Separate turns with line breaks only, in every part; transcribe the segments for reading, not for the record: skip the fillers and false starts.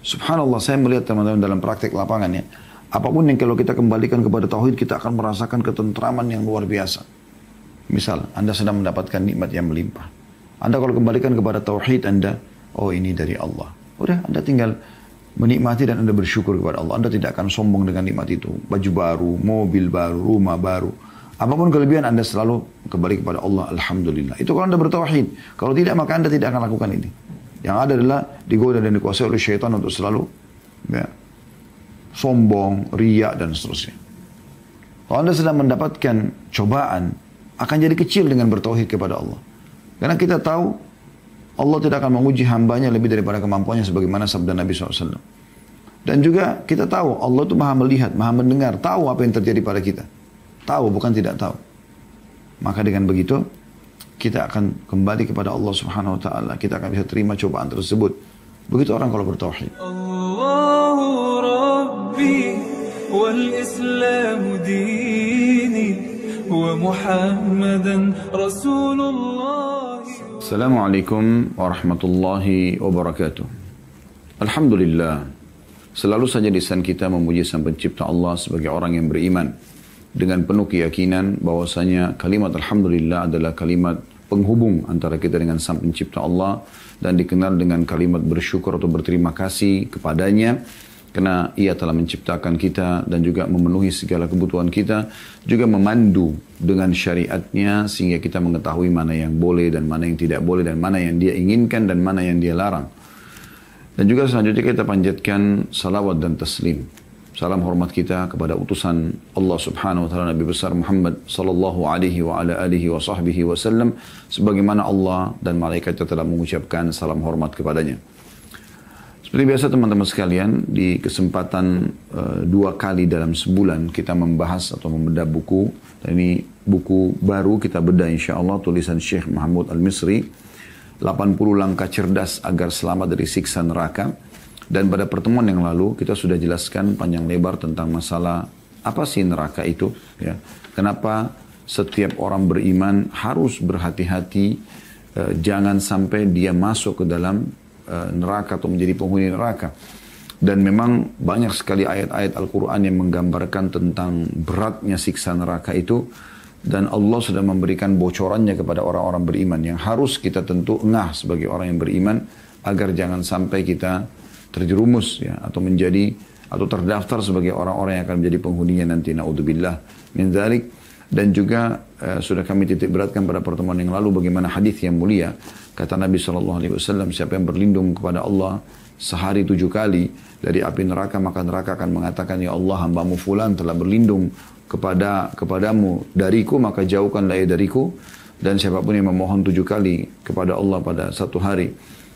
Subhanallah, saya melihat teman-teman dalam praktek lapangan ya. Apapun yang kalau kita kembalikan kepada tauhid, kita akan merasakan ketentraman yang luar biasa. Misal, Anda sedang mendapatkan nikmat yang melimpah. Anda kalau kembalikan kepada tauhid Anda, oh ini dari Allah. Udah, Anda tinggal menikmati dan Anda bersyukur kepada Allah. Anda tidak akan sombong dengan nikmat itu. Baju baru, mobil baru, rumah baru. Apapun kelebihan Anda selalu kembali kepada Allah. Alhamdulillah. Itu kalau Anda bertauhid. Kalau tidak, maka Anda tidak akan lakukan ini. Yang ada adalah digoda dan dikuasai oleh syaitan untuk selalu ya, sombong, riya dan seterusnya. Kalau Anda sedang mendapatkan cobaan, akan jadi kecil dengan bertauhid kepada Allah. Karena kita tahu Allah tidak akan menguji hambanya lebih daripada kemampuannya sebagaimana sabda Nabi SAW. Dan juga kita tahu Allah itu maha melihat, maha mendengar, tahu apa yang terjadi pada kita. Tahu bukan tidak tahu. Maka dengan begitu kita akan kembali kepada Allah Subhanahu wa taala. Kita akan bisa terima cobaan tersebut. Begitu orang kalau bertauhid. Allahu Rabbi wal Islam dini wa Muhammadan Rasulullah. Assalamualaikum warahmatullahi wabarakatuh. Alhamdulillah. Selalu saja lisan kita memuji Sang Pencipta Allah sebagai orang yang beriman dengan penuh keyakinan bahwasanya kalimat alhamdulillah adalah kalimat penghubung antara kita dengan Sang Pencipta Allah dan dikenal dengan kalimat bersyukur atau berterima kasih kepadanya karena Ia telah menciptakan kita dan juga memenuhi segala kebutuhan kita, juga memandu dengan syariatnya sehingga kita mengetahui mana yang boleh dan mana yang tidak boleh dan mana yang Dia inginkan dan mana yang Dia larang. Dan juga selanjutnya kita panjatkan salawat dan taslim. Salam hormat kita kepada utusan Allah Subhanahu wa taala Nabi besar Muhammad sallallahu alaihi wa ala alihi wa sahbihi wasallam sebagaimana Allah dan malaikatnya telah mengucapkan salam hormat kepadanya. Seperti biasa teman-teman sekalian, di kesempatan 2 kali dalam sebulan kita membahas atau membedah buku. Dan ini buku baru kita bedah insyaAllah, tulisan Syekh Mahmud Al-Misri, 80 langkah cerdas agar selamat dari siksa neraka. Dan pada pertemuan yang lalu kita sudah jelaskan panjang lebar tentang masalah apa sih neraka itu. Ya. Kenapa setiap orang beriman harus berhati-hati jangan sampai dia masuk ke dalam neraka atau menjadi penghuni neraka. Dan memang banyak sekali ayat-ayat Al-Quran yang menggambarkan tentang beratnya siksa neraka itu. Dan Allah sudah memberikan bocorannya kepada orang-orang beriman yang harus kita tentu ngah sebagai orang yang beriman agar jangan sampai kita terjerumus ya, atau menjadi atau terdaftar sebagai orang-orang yang akan menjadi penghuninya nanti. Na'udzubillah min dzalik. Dan juga sudah kami titik beratkan pada pertemuan yang lalu bagaimana hadis yang mulia. Kata Nabi SAW, siapa yang berlindung kepada Allah sehari 7 kali dari api neraka, maka neraka akan mengatakan, ya Allah, hambamu fulan telah berlindung kepadamu dariku, maka jauhkanlah ia dariku. Dan siapapun yang memohon 7 kali kepada Allah pada satu hari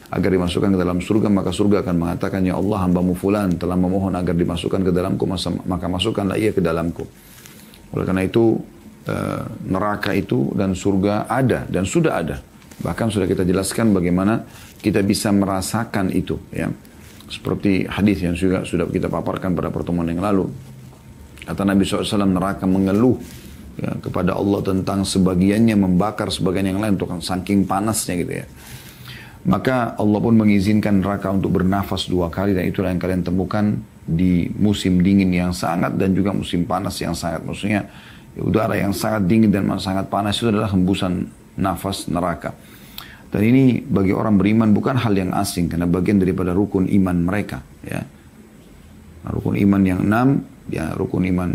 agar dimasukkan ke dalam surga, maka surga akan mengatakan, ya Allah, hambamu fulan telah memohon agar dimasukkan ke dalamku, maka masukkanlah ia ke dalamku. Oleh karena itu neraka itu dan surga ada dan sudah ada. Bahkan sudah kita jelaskan bagaimana kita bisa merasakan itu ya. Seperti hadis yang juga sudah kita paparkan pada pertemuan yang lalu. Kata Nabi SAW, neraka mengeluh ya, kepada Allah tentang sebagiannya membakar sebagian yang lain, untuk saking panasnya gitu ya. Maka Allah pun mengizinkan neraka untuk bernafas 2 kali, dan itulah yang kalian temukan di musim dingin yang sangat dan juga musim panas yang sangat. Maksudnya udara yang sangat dingin dan sangat panas itu adalah hembusan nafas neraka. Dan ini bagi orang beriman bukan hal yang asing, karena bagian daripada rukun iman mereka. Ya. Rukun iman yang 6, ya, rukun iman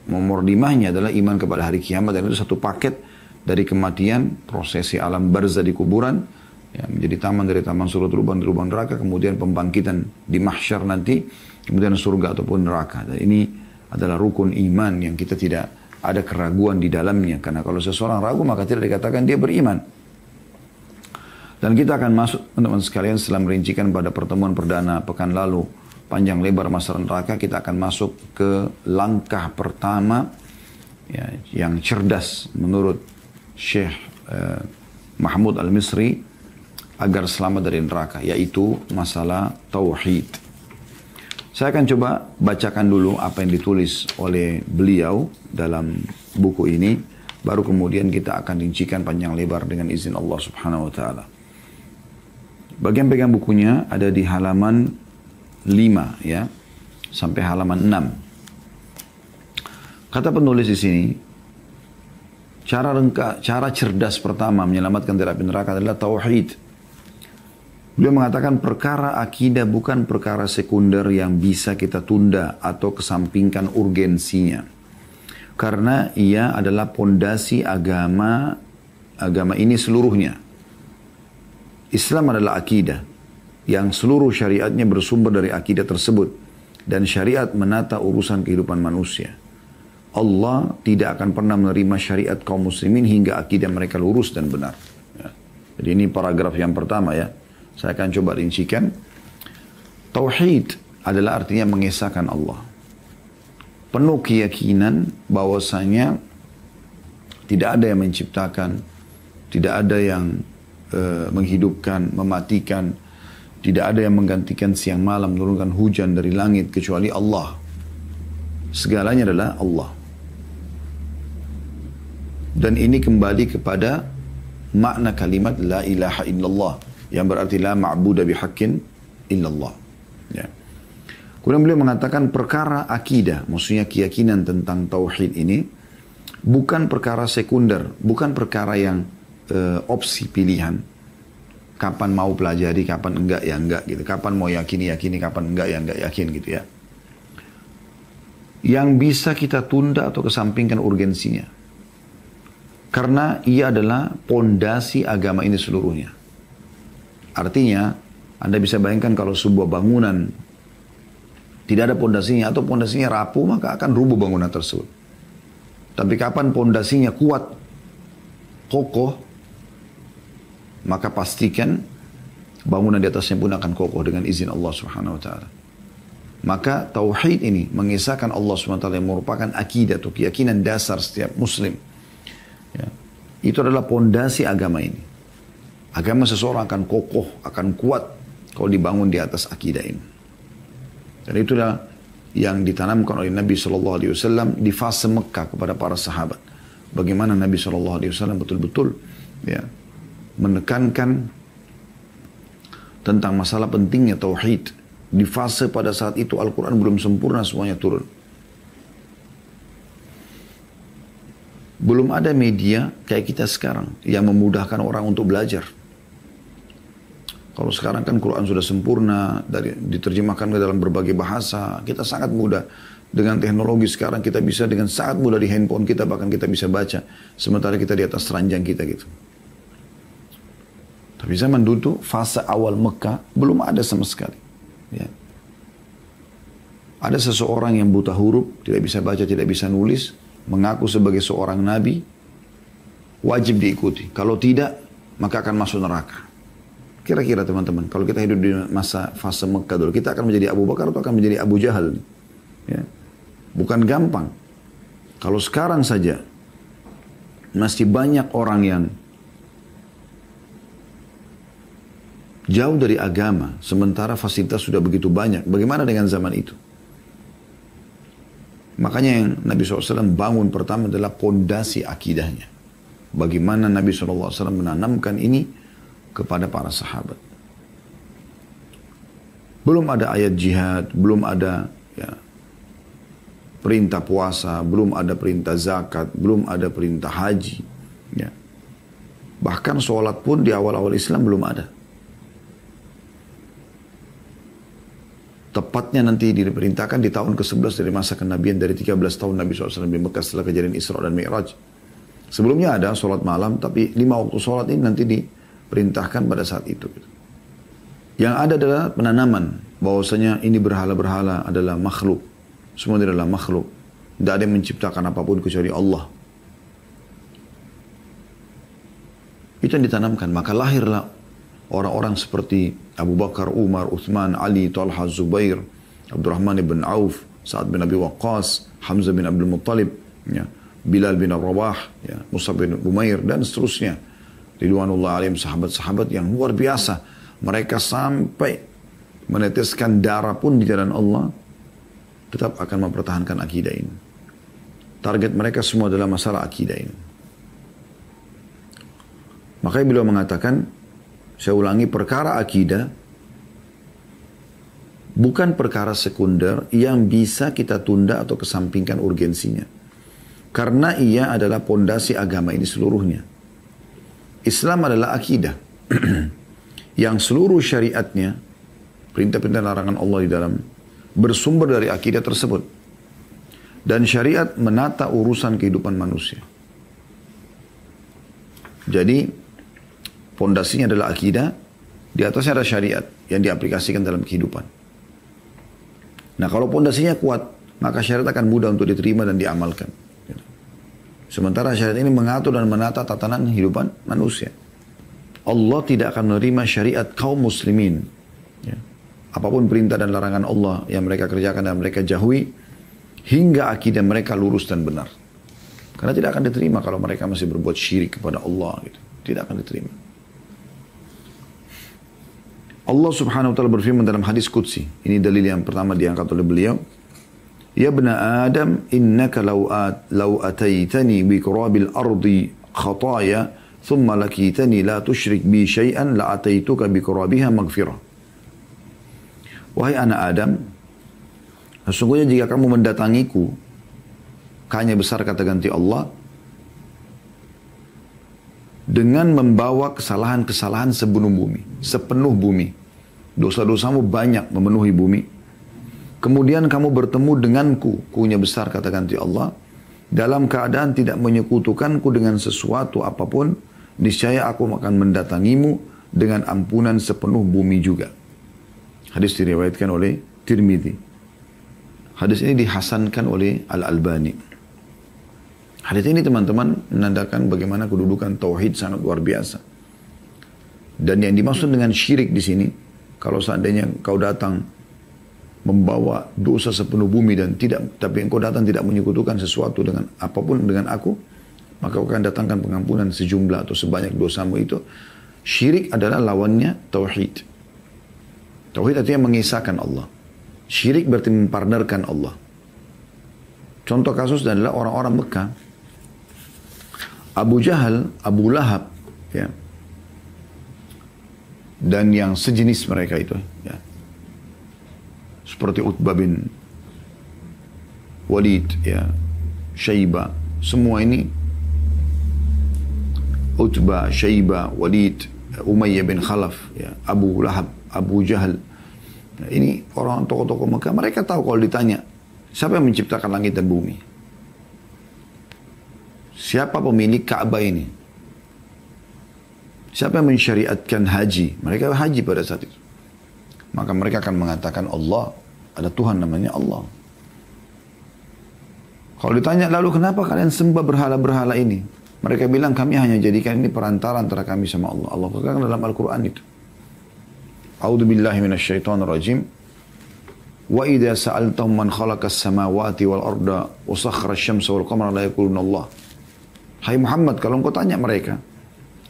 nomor 5-nya adalah iman kepada hari kiamat, dan itu satu paket dari kematian, prosesi alam barzah di kuburan, ya, menjadi taman dari taman surga, lubang neraka, kemudian pembangkitan di mahsyar nanti, kemudian surga ataupun neraka. Dan ini adalah rukun iman yang kita tidak ada keraguan di dalamnya. Karena kalau seseorang ragu, maka tidak dikatakan dia beriman. Dan kita akan masuk, teman-teman sekalian, setelah merincikan pada pertemuan perdana pekan lalu panjang lebar masalah neraka, kita akan masuk ke langkah pertama ya, yang cerdas menurut Syekh Mahmud Al-Misri agar selamat dari neraka, yaitu masalah tauhid. Saya akan coba bacakan dulu apa yang ditulis oleh beliau dalam buku ini, baru kemudian kita akan rincikan panjang lebar dengan izin Allah Subhanahu wa taala. Bagian pegang bukunya ada di halaman 5 ya, sampai halaman 6. Kata penulis di sini, cara cerdas pertama menyelamatkan dari api neraka adalah tauhid. Beliau mengatakan perkara akidah bukan perkara sekunder yang bisa kita tunda atau kesampingkan urgensinya. Karena ia adalah pondasi agama ini seluruhnya. Islam adalah akidah yang seluruh syariatnya bersumber dari akidah tersebut. Dan syariat menata urusan kehidupan manusia. Allah tidak akan pernah menerima syariat kaum muslimin hingga akidah mereka lurus dan benar. Ya. Jadi ini paragraf yang pertama ya. Saya akan coba rincikan. Tauhid adalah artinya mengesahkan Allah. Penuh keyakinan bahwasanya tidak ada yang menciptakan, tidak ada yang menghidupkan, mematikan, tidak ada yang menggantikan siang malam, menurunkan hujan dari langit kecuali Allah. Segalanya adalah Allah. Dan ini kembali kepada makna kalimat la ilaha illallah yang berarti la ma'budu bihaqqin illallah. Ya. Kemudian beliau mengatakan perkara akidah, maksudnya keyakinan tentang tauhid ini bukan perkara sekunder, bukan perkara yang opsi pilihan. Kapan mau pelajari, kapan enggak ya enggak gitu. Kapan mau yakini, kapan enggak ya enggak yakin gitu ya. Yang bisa kita tunda atau kesampingkan urgensinya. Karena ia adalah pondasi agama ini seluruhnya. Artinya, Anda bisa bayangkan kalau sebuah bangunan tidak ada pondasinya atau pondasinya rapuh, maka akan rubuh bangunan tersebut. Tapi kapan pondasinya kuat, kokoh, maka pastikan bangunan di atasnya pun akan kokoh dengan izin Allah Subhanahu wa taala. Maka tauhid ini mengisahkan Allah Subhanahu wa taala yang merupakan akidah atau keyakinan dasar setiap muslim. Ya. Itu adalah pondasi agama ini. Agama seseorang akan kokoh, akan kuat kalau dibangun di atas akidah ini. Dan itulah yang ditanamkan oleh Nabi SAW di fase Mekah kepada para sahabat. Bagaimana Nabi SAW betul-betul ya, menekankan tentang masalah pentingnya tauhid. Di fase pada saat itu Al-Quran belum sempurna semuanya turun. Belum ada media kayak kita sekarang yang memudahkan orang untuk belajar. Kalau sekarang kan Quran sudah sempurna, diterjemahkan ke dalam berbagai bahasa, kita sangat mudah. Dengan teknologi sekarang kita bisa dengan sangat mudah di handphone kita, bahkan kita bisa baca. Sementara kita di atas ranjang kita gitu. Tapi zaman dulu, fase awal Mekah, belum ada sama sekali. Ya. Ada seseorang yang buta huruf, tidak bisa baca, tidak bisa nulis, mengaku sebagai seorang nabi, wajib diikuti. Kalau tidak, maka akan masuk neraka. Kira-kira teman-teman, kalau kita hidup di masa fase Mekah dulu, kita akan menjadi Abu Bakar atau akan menjadi Abu Jahal? Ya. Bukan gampang. Kalau sekarang saja, masih banyak orang yang jauh dari agama, sementara fasilitas sudah begitu banyak. Bagaimana dengan zaman itu? Makanya yang Nabi SAW bangun pertama adalah pondasi akidahnya. Bagaimana Nabi SAW menanamkan ini kepada para sahabat. Belum ada ayat jihad, belum ada ya, perintah puasa, belum ada perintah zakat, belum ada perintah haji. Ya. Bahkan sholat pun di awal-awal Islam belum ada. Tepatnya nanti diperintahkan di tahun ke-11 dari masa kenabian, dari 13 tahun Nabi SAW di Mekah setelah kejadian Isra dan Mi'raj. Sebelumnya ada sholat malam, tapi 5 waktu sholat ini nanti diperintahkan pada saat itu. Yang ada adalah penanaman, bahwasanya ini berhala-berhala adalah makhluk. Semua adalah makhluk. Tidak ada yang menciptakan apapun kecuali Allah. Itu yang ditanamkan. Maka lahirlah orang-orang seperti Abu Bakar, Umar, Uthman, Ali, Talha, Zubair, Abdurrahman bin Auf, Sa'ad bin Abi Waqqas, Hamzah bin Abdul Muttalib, ya, Bilal bin Rabah, ya, Musa bin Umair, dan seterusnya. Ridwanullah alaihim, sahabat-sahabat yang luar biasa. Mereka sampai meneteskan darah pun di jalan Allah, tetap akan mempertahankan akidah ini. Target mereka semua adalah masalah akidah ini. Makanya beliau mengatakan, saya ulangi, perkara akidah bukan perkara sekunder yang bisa kita tunda atau kesampingkan urgensinya. Karena ia adalah pondasi agama ini seluruhnya. Islam adalah akidah yang seluruh syariatnya, perintah-perintah larangan Allah di dalam, bersumber dari akidah tersebut. Dan syariat menata urusan kehidupan manusia. Jadi, pondasinya adalah akidah, di atasnya ada syariat yang diaplikasikan dalam kehidupan. Nah, kalau pondasinya kuat, maka syariat akan mudah untuk diterima dan diamalkan. Sementara syariat ini mengatur dan menata tatanan kehidupan manusia. Allah tidak akan menerima syariat kaum muslimin. Ya. Apapun perintah dan larangan Allah yang mereka kerjakan dan mereka jauhi, hingga akidah mereka lurus dan benar. Karena tidak akan diterima kalau mereka masih berbuat syirik kepada Allah. Gitu. Tidak akan diterima. Allah subhanahu wa ta'ala berfirman dalam hadis Qudsi. Ini dalil yang pertama diangkat oleh beliau. Ya bna Adam, innaka law ataitani bi qurabil ardi khataya, thumma lakitani la tushrik bi syai'an la ataituka bi qurabiha maghfirah. Wahai anak Adam, sesungguhnya jika kamu mendatangiku, hanya besar kata ganti Allah, dengan membawa kesalahan-kesalahan sepenuh bumi. Dosa-dosamu banyak memenuhi bumi. Kemudian kamu bertemu denganku, kunya besar kata ganti Allah, dalam keadaan tidak menyekutukanku dengan sesuatu apapun, niscaya aku akan mendatangimu dengan ampunan sepenuh bumi juga. Hadis diriwayatkan oleh Tirmidzi. Hadis ini dihasankan oleh Al-Albani. Hadis ini teman-teman menandakan bagaimana kedudukan tauhid sangat luar biasa. Dan yang dimaksud dengan syirik di sini, kalau seandainya kau datang membawa dosa sepenuh bumi dan tapi engkau datang tidak menyekutukan sesuatu dengan apapun dengan aku, maka kau akan datangkan pengampunan sejumlah atau sebanyak dosamu itu. Syirik adalah lawannya tauhid. Tauhid artinya mengisahkan Allah. Syirik berarti mempartnerkan Allah. Contoh kasus adalah orang-orang Mekah. Abu Jahal, Abu Lahab, ya, dan yang sejenis mereka itu, ya, seperti Utbah bin Walid, ya, Syaibah, semua ini Utbah, Syaibah, Walid, Umayyah bin Khalaf, ya, Abu Lahab, Abu Jahal. Nah, ini orang tokoh-tokoh Mekah, mereka tahu kalau ditanya, siapa yang menciptakan langit dan bumi? Siapa pemilik Ka'bah ini? Siapa yang mensyariatkan haji? Mereka haji pada saat itu. Maka mereka akan mengatakan Allah, ada Tuhan namanya Allah. Kalau ditanya, lalu kenapa kalian sembah berhala-berhala ini? Mereka bilang, kami hanya jadikan ini perantara antara kami sama Allah. Allah katakan dalam Al-Quran itu. A'udzu billahi minasyaitonir rajim. Wa idza sa'altahum man khalaqas samawati wal arda wa sakhkhara asy-syamsa wal qamara la yaquluna Allah. Hai Muhammad, kalau engkau tanya mereka,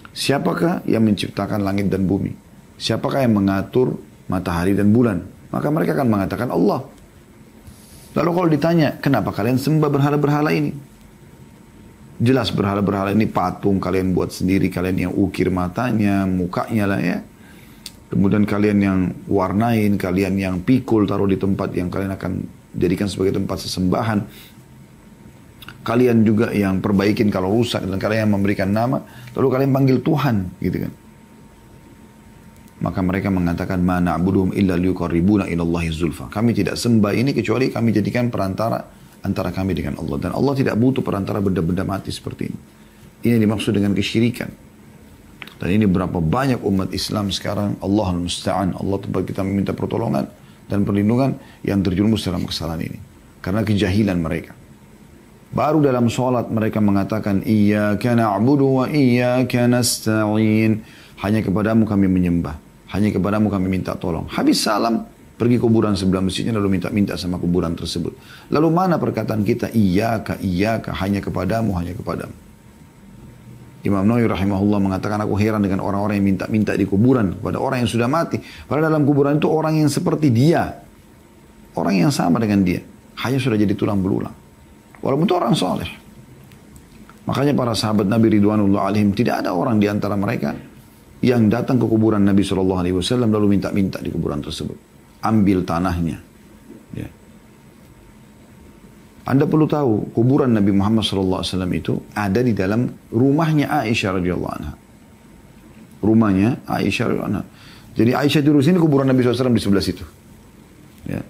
siapakah yang menciptakan langit dan bumi? Siapakah yang mengatur matahari dan bulan? Maka mereka akan mengatakan Allah. Lalu kalau ditanya, kenapa kalian sembah berhala-berhala ini? Jelas berhala-berhala ini patung kalian buat sendiri, kalian yang ukir matanya, mukanya lah ya. Kemudian kalian yang warnain, kalian yang pikul taruh di tempat yang kalian akan jadikan sebagai tempat sesembahan. Kalian juga yang perbaikin kalau rusak dan kalian yang memberikan nama, lalu kalian panggil Tuhan, gitu kan? Maka mereka mengatakan, ma na'buduhum illa liyuqarribuna ilallahi zulfa. Kami tidak sembah ini kecuali kami jadikan perantara antara kami dengan Allah. Dan Allah tidak butuh perantara benda-benda mati seperti ini. Ini dimaksud dengan kesyirikan. Dan ini berapa banyak umat Islam sekarang, Allahul Musta'an, Allah tempat kita meminta pertolongan dan perlindungan yang terjerumus dalam kesalahan ini. Karena kejahilan mereka. Baru dalam sholat mereka mengatakan, Iyyaka na'budu wa iyyaka nasta'in. Hanya kepadamu kami menyembah. Hanya kepadamu kami minta tolong. Habis salam, pergi kuburan sebelah masjidnya lalu minta-minta sama kuburan tersebut. Lalu mana perkataan kita, Iyyaka, iyyaka, hanya kepadamu, hanya kepadamu. Imam Nawawi rahimahullah mengatakan, aku heran dengan orang-orang yang minta-minta di kuburan kepada orang yang sudah mati. Padahal dalam kuburan itu orang yang seperti dia. Orang yang sama dengan dia. Hanya sudah jadi tulang belulang. Walaupun itu orang soleh. Makanya para sahabat Nabi Ridwanullah alaihim, tidak ada orang di antara mereka yang datang ke kuburan Nabi SAW lalu minta-minta di kuburan tersebut. ambil tanahnya. Ya. Anda perlu tahu, kuburan Nabi Muhammad SAW itu ada di dalam rumahnya Aisyah radhiyallahu anha. Rumahnya Aisyah radhiyallahu anha. Jadi Aisyah tidur sini, kuburan Nabi SAW di sebelah situ. Ya.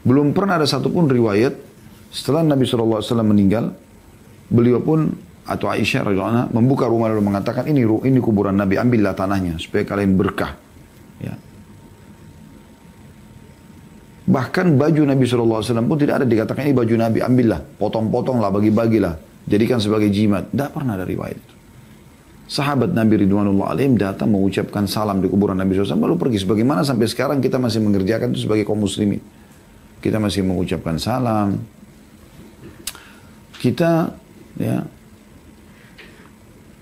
Belum pernah ada satupun riwayat setelah Nabi SAW meninggal, beliau pun atau Aisyah radhiyallahu anha membuka rumah lalu mengatakan ini kuburan Nabi, ambillah tanahnya supaya kalian berkah. Ya. Bahkan baju Nabi SAW pun tidak ada dikatakan ini baju Nabi, ambillah, potong-potonglah, bagi-bagilah, jadikan sebagai jimat. Tidak pernah ada riwayat itu. Sahabat Nabi Ridwanullah alaihim datang mengucapkan salam di kuburan Nabi SAW lalu pergi. Sebagaimana sampai sekarang kita masih mengerjakan itu sebagai kaum muslimin. Kita masih mengucapkan salam. Kita ya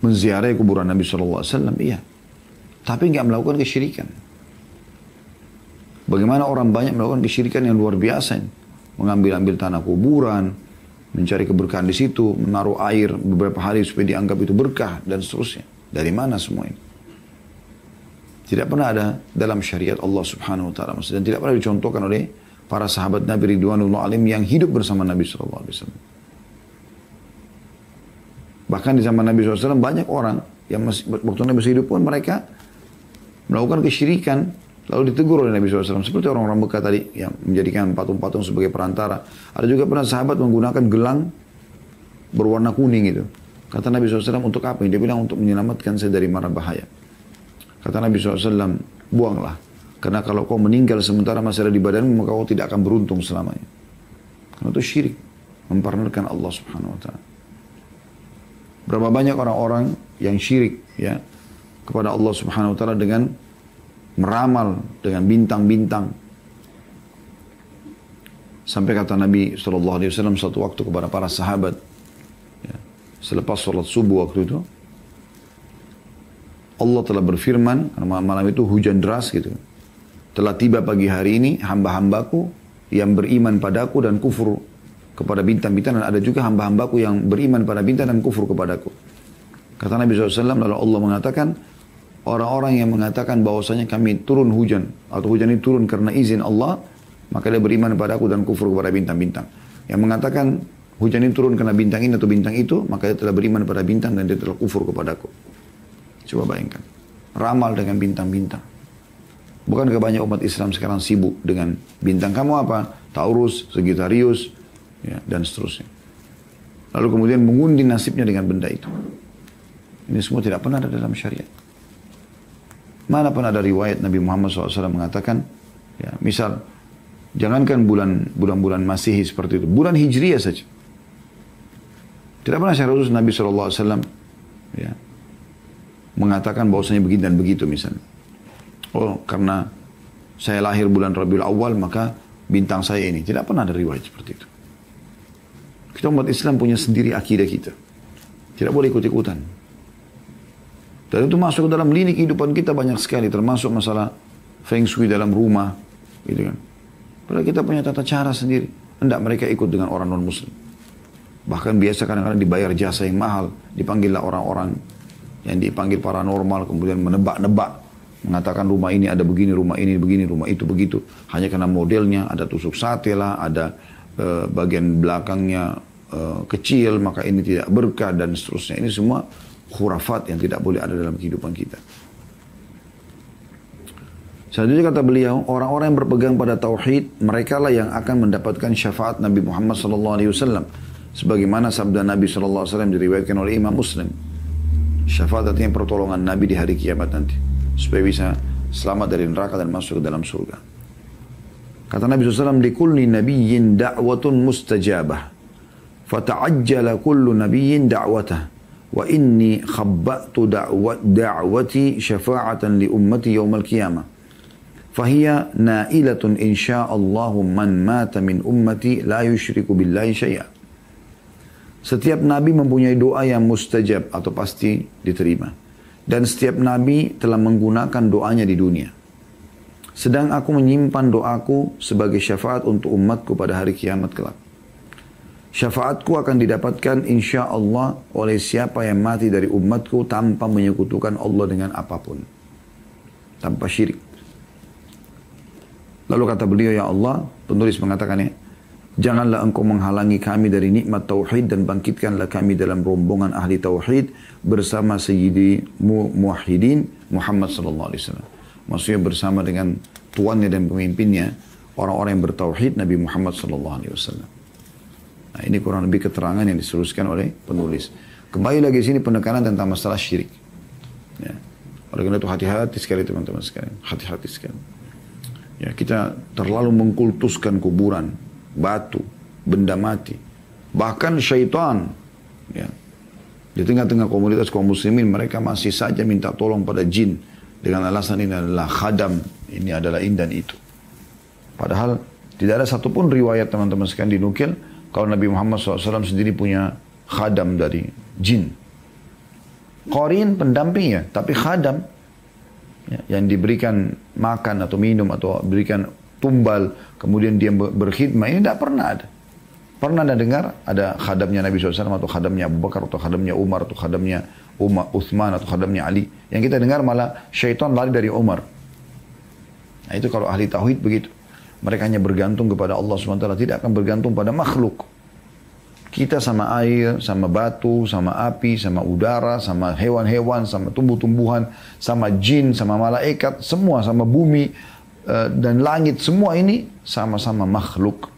menziarahi kuburan Nabi SAW, iya. Tapi nggak melakukan kesyirikan. Bagaimana orang banyak melakukan kesyirikan yang luar biasa. Mengambil-ambil tanah kuburan, mencari keberkahan di situ, menaruh air beberapa hari supaya dianggap itu berkah, dan seterusnya. Dari mana semua ini? Tidak pernah ada dalam syariat Allah Subhanahu Wa Taala. Dan tidak pernah dicontohkan oleh para sahabat Nabi Ridwanullah alaihim yang hidup bersama Nabi SAW. Bahkan di zaman Nabi SAW banyak orang yang waktu Nabi hidup pun mereka melakukan kesyirikan lalu ditegur oleh Nabi SAW. Seperti orang-orang Mekah tadi yang menjadikan patung-patung sebagai perantara. Ada juga pernah sahabat menggunakan gelang berwarna kuning itu. Kata Nabi SAW, untuk apa? Dia bilang untuk menyelamatkan saya dari mara bahaya. Kata Nabi SAW, buanglah. Karena kalau kau meninggal sementara masih ada di badanmu, maka kau tidak akan beruntung selamanya. Karena itu syirik. Mempartnerkan Allah Subhanahu Wa Taala. Berapa banyak orang-orang yang syirik ya kepada Allah Subhanahu Wa Taala dengan meramal dengan bintang-bintang. Sampai kata Nabi SAW suatu waktu kepada para sahabat ya, selepas sholat subuh waktu itu, Allah telah berfirman, karena malam itu hujan deras gitu, telah tiba pagi hari ini hamba-hambaku yang beriman padaku dan kufur kepada bintang-bintang, dan ada juga hamba-hambaku yang beriman pada bintang dan kufur kepadaku. Kata Nabi SAW, lalu Allah mengatakan, orang-orang yang mengatakan bahwasanya kami turun hujan, atau hujan ini turun karena izin Allah, maka dia beriman padaku dan kufur kepada bintang-bintang. Yang mengatakan hujan ini turun karena bintang ini atau bintang itu, maka dia telah beriman pada bintang dan dia telah kufur kepadaku. Coba bayangkan, ramal dengan bintang-bintang. Bukankah banyak umat Islam sekarang sibuk dengan bintang kamu apa? Taurus, Sagittarius, ya, dan seterusnya. Lalu kemudian mengundi nasibnya dengan benda itu. Ini semua tidak pernah ada dalam syariat. Mana pernah ada riwayat Nabi Muhammad SAW mengatakan, ya, misal, jangankan bulan-bulan Masihi seperti itu, bulan Hijriyah saja. Tidak pernah syariat Nabi SAW ya, mengatakan bahwasanya begini dan begitu misalnya. Oh, karena saya lahir bulan Rabiul Awal, maka bintang saya ini. Tidak pernah ada riwayat seperti itu. Kita umat Islam punya sendiri akidah kita. Tidak boleh ikut-ikutan. Dan itu masuk ke dalam lini kehidupan kita banyak sekali. Termasuk masalah feng shui dalam rumah. Gitu kan. Padahal kita punya tata cara sendiri. Hendak mereka ikut dengan orang non-muslim. Bahkan biasa kadang-kadang dibayar jasa yang mahal. Dipanggillah orang-orang yang dipanggil paranormal. Kemudian menebak-nebak. Mengatakan rumah ini ada begini, rumah ini begini, rumah itu begitu. Hanya karena modelnya ada tusuk sate lah, ada bagian belakangnya kecil, maka ini tidak berkah dan seterusnya. Ini semua khurafat yang tidak boleh ada dalam kehidupan kita. Selanjutnya kata beliau, orang-orang yang berpegang pada tauhid, mereka lah yang akan mendapatkan syafaat Nabi Muhammad SAW. Sebagaimana sabda Nabi SAW diriwayatkan oleh Imam Muslim. Syafaat artinya pertolongan Nabi di hari kiamat nanti. Supaya bisa selamat dari neraka dan masuk ke dalam surga. Kata Nabi SAW, likulli nabiyyin da'watun mustajabah. Fata'ajjala kullu nabiyyin da'watah. Wa inni khabba'tu da'wati syafa'atan li ummati yawmal qiyamah. Fahiya na'ilatun insya'allahu man mata min ummati la yushriku billahi syai'a. Setiap nabi mempunyai doa yang mustajab atau pasti diterima. Dan setiap nabi telah menggunakan doanya di dunia. Sedang aku menyimpan doaku sebagai syafaat untuk umatku pada hari kiamat kelak. Syafaatku akan didapatkan insya Allah oleh siapa yang mati dari umatku tanpa menyekutukan Allah dengan apapun. Tanpa syirik. Lalu kata beliau, ya Allah, penulis mengatakannya, janganlah engkau menghalangi kami dari nikmat tauhid dan bangkitkanlah kami dalam rombongan ahli tauhid bersama Sayyidi Muwahhidin Muhammad sallallahu alaihi wasallam. Maksudnya bersama dengan tuannya dan pemimpinnya, orang-orang yang bertauhid Nabi Muhammad sallallahu alaihi wasallam. Nah, ini kurang lebih keterangan yang diseruskan oleh penulis. Kembali lagi sini penekanan tentang masalah syirik. Ya. Oleh karena itu hati-hati sekali teman-teman sekalian, hati-hati sekali. Ya, kita terlalu mengkultuskan kuburan, batu, benda mati, bahkan syaitan. Ya. Di tengah-tengah komunitas kaum muslimin mereka masih saja minta tolong pada jin dengan alasan ini adalah khadam, ini adalah ini dan itu. Padahal tidak ada satupun riwayat teman-teman sekalian dinukil kalau Nabi Muhammad SAW sendiri punya khadam dari jin. Qarin pendampingnya, tapi khadam ya, yang diberikan makan atau minum atau berikan tumbal, kemudian dia berkhidmah, ini tidak pernah ada. Pernah Anda dengar ada khadamnya Nabi SAW atau khadamnya Abu Bakar atau khadamnya Umar atau khadamnya Uthman atau khadamnya Ali. Yang kita dengar malah syaitan lari dari Umar. Nah itu kalau ahli tauhid begitu. Mereka hanya bergantung kepada Allah SWT, tidak akan bergantung pada makhluk. Kita sama air, sama batu, sama api, sama udara, sama hewan-hewan, sama tumbuh-tumbuhan, sama jin, sama malaikat, semua sama bumi dan langit, semua ini sama-sama makhluk.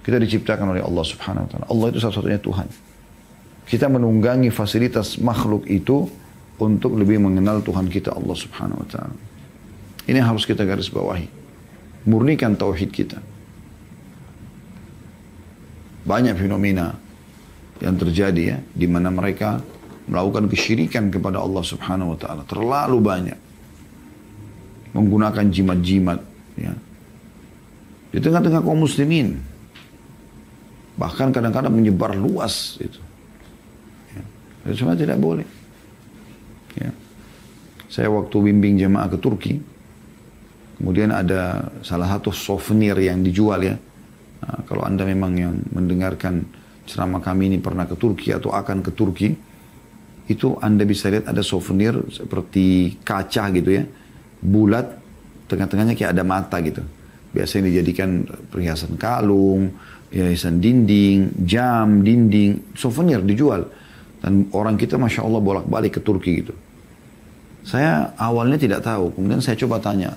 Kita diciptakan oleh Allah Subhanahu wa taala. Allah itu satu-satunya Tuhan. Kita menunggangi fasilitas makhluk itu untuk lebih mengenal Tuhan kita Allah Subhanahu wa taala. Ini harus kita garis bawahi. Murnikan tauhid kita. Banyak fenomena yang terjadi ya, di mana mereka melakukan kesyirikan kepada Allah Subhanahu wa taala. Terlalu banyak. Menggunakan jimat-jimat ya. Di tengah-tengah kaum muslimin. Bahkan kadang-kadang menyebar luas itu. Ya. Itu semua tidak boleh. Ya. Saya waktu bimbing jemaah ke Turki, kemudian ada salah satu souvenir yang dijual ya. Nah, kalau Anda memang yang mendengarkan ceramah kami ini pernah ke Turki atau akan ke Turki, itu Anda bisa lihat ada souvenir seperti kaca gitu ya. Bulat, tengah-tengahnya kayak ada mata gitu. Biasanya dijadikan perhiasan kalung, hiasan dinding, jam, dinding, souvenir dijual. Dan orang kita Masya Allah bolak-balik ke Turki gitu. Saya awalnya tidak tahu, kemudian saya coba tanya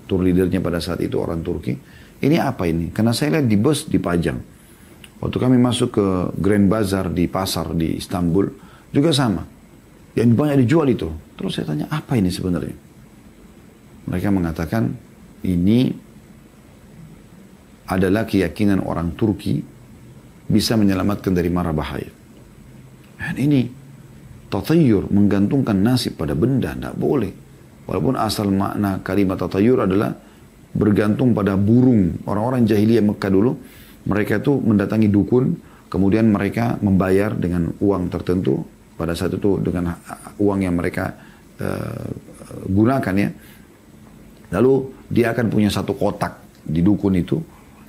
tour leadernya pada saat itu orang Turki, ini apa ini? Karena saya lihat di bus dipajang. Waktu kami masuk ke Grand Bazar di pasar di Istanbul, juga sama. Yang banyak dijual itu. Terus saya tanya, apa ini sebenarnya? Mereka mengatakan, ini adalah keyakinan orang Turki bisa menyelamatkan dari mara bahaya. Dan ini tatayur, menggantungkan nasib pada benda, tidak boleh. Walaupun asal makna kalimat tatayur adalah bergantung pada burung. Orang-orang jahiliyah Mekah dulu, mereka itu mendatangi dukun, kemudian mereka membayar dengan uang tertentu, pada saat itu dengan uang yang mereka gunakan ya. Lalu dia akan punya satu kotak di dukun itu,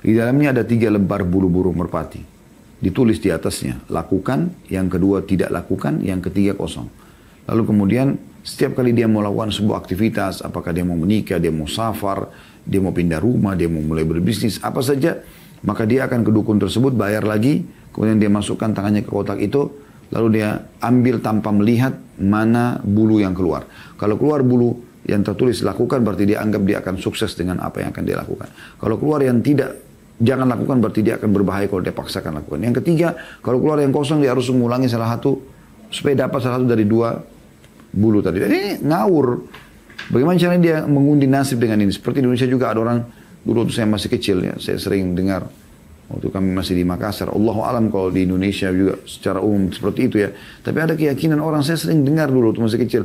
di dalamnya ada 3 lembar bulu burung merpati. Ditulis di atasnya, lakukan, yang kedua tidak lakukan, yang ketiga kosong. Lalu kemudian setiap kali dia mau lakukan sebuah aktivitas, apakah dia mau menikah, dia mau safar, dia mau pindah rumah, dia mau mulai berbisnis, apa saja, maka dia akan ke dukun tersebut, bayar lagi, kemudian dia masukkan tangannya ke kotak itu, lalu dia ambil tanpa melihat mana bulu yang keluar. Kalau keluar bulu yang tertulis lakukan, berarti dia anggap dia akan sukses dengan apa yang akan dia lakukan. Kalau keluar yang tidak, jangan lakukan, berarti dia akan berbahaya kalau dia paksakan lakukan. Yang ketiga, kalau keluar yang kosong, dia harus mengulangi salah satu, supaya dapat salah satu dari 2 bulu tadi. Jadi ini ngawur. Bagaimana caranya dia mengundi nasib dengan ini? Seperti di Indonesia juga ada orang, dulu waktu saya masih kecil ya, saya sering dengar, waktu kami masih di Makassar, Allahu alam kalau di Indonesia juga secara umum seperti itu ya. Tapi ada keyakinan orang, saya sering dengar dulu waktu masih kecil,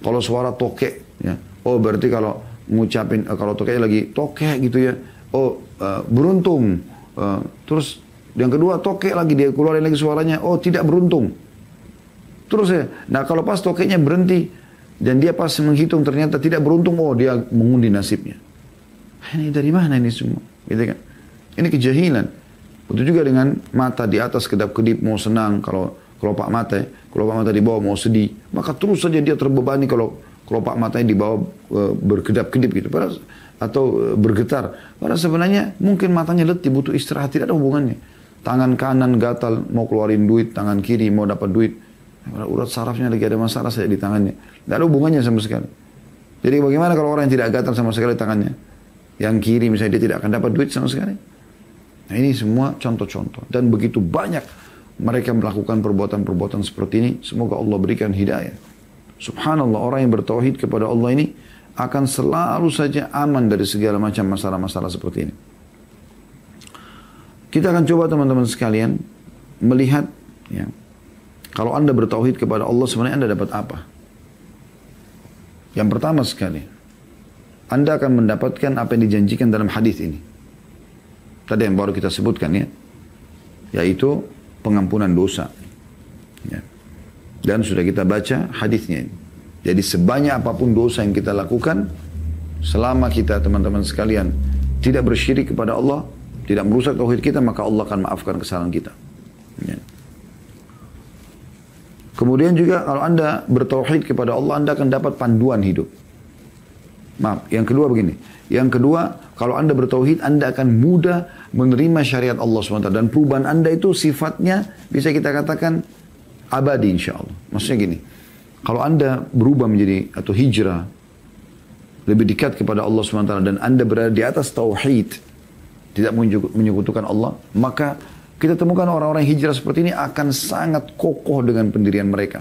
kalau suara tokek, ya, oh berarti kalau ngucapin, kalau tokeknya lagi tokek gitu ya, oh beruntung. Terus yang kedua tokek lagi, dia keluarin lagi suaranya, oh tidak beruntung. Terus ya, nah kalau pas tokeknya berhenti, dan dia pas menghitung ternyata tidak beruntung, oh dia mengundi nasibnya. Ini dari mana ini semua? Gitu kan? Ini kejahilan. Begitu juga dengan mata di atas kedap-kedip mau senang, kalau kelopak mata, kelopak mata di bawah mau sedih, maka terus saja dia terbebani kalau kelopak matanya di bawah berkedap-kedip gitu. Padahal atau bergetar. Padahal sebenarnya mungkin matanya letih, butuh istirahat, tidak ada hubungannya. Tangan kanan gatal mau keluarin duit, tangan kiri mau dapat duit. Urat sarafnya lagi ada masalah saya di tangannya. Tidak ada hubungannya sama sekali. Jadi bagaimana kalau orang yang tidak gatal sama sekali tangannya? Yang kiri misalnya dia tidak akan dapat duit sama sekali. Nah ini semua contoh-contoh. Dan begitu banyak mereka melakukan perbuatan-perbuatan seperti ini. Semoga Allah berikan hidayah. Subhanallah, orang yang bertauhid kepada Allah ini akan selalu saja aman dari segala macam masalah-masalah seperti ini. Kita akan coba teman-teman sekalian melihat ya, kalau Anda bertauhid kepada Allah sebenarnya Anda dapat apa? Yang pertama sekali, Anda akan mendapatkan apa yang dijanjikan dalam hadis ini. Tadi yang baru kita sebutkan ya, yaitu pengampunan dosa. Ya. Dan sudah kita baca hadisnya ini. Jadi sebanyak apapun dosa yang kita lakukan, selama kita teman-teman sekalian tidak bersyirik kepada Allah, tidak merusak tauhid kita, maka Allah akan maafkan kesalahan kita. Ya. Kemudian juga kalau Anda bertauhid kepada Allah, Anda akan dapat panduan hidup. Maaf, yang kedua begini. Yang kedua, kalau Anda bertauhid, Anda akan mudah menerima syariat Allah SWT. Dan perubahan Anda itu sifatnya bisa kita katakan abadi insya Allah. Maksudnya gini, kalau Anda berubah menjadi atau hijrah, lebih dekat kepada Allah SWT, dan Anda berada di atas tauhid, tidak menyekutukan Allah, maka kita temukan orang-orang hijrah seperti ini akan sangat kokoh dengan pendirian mereka.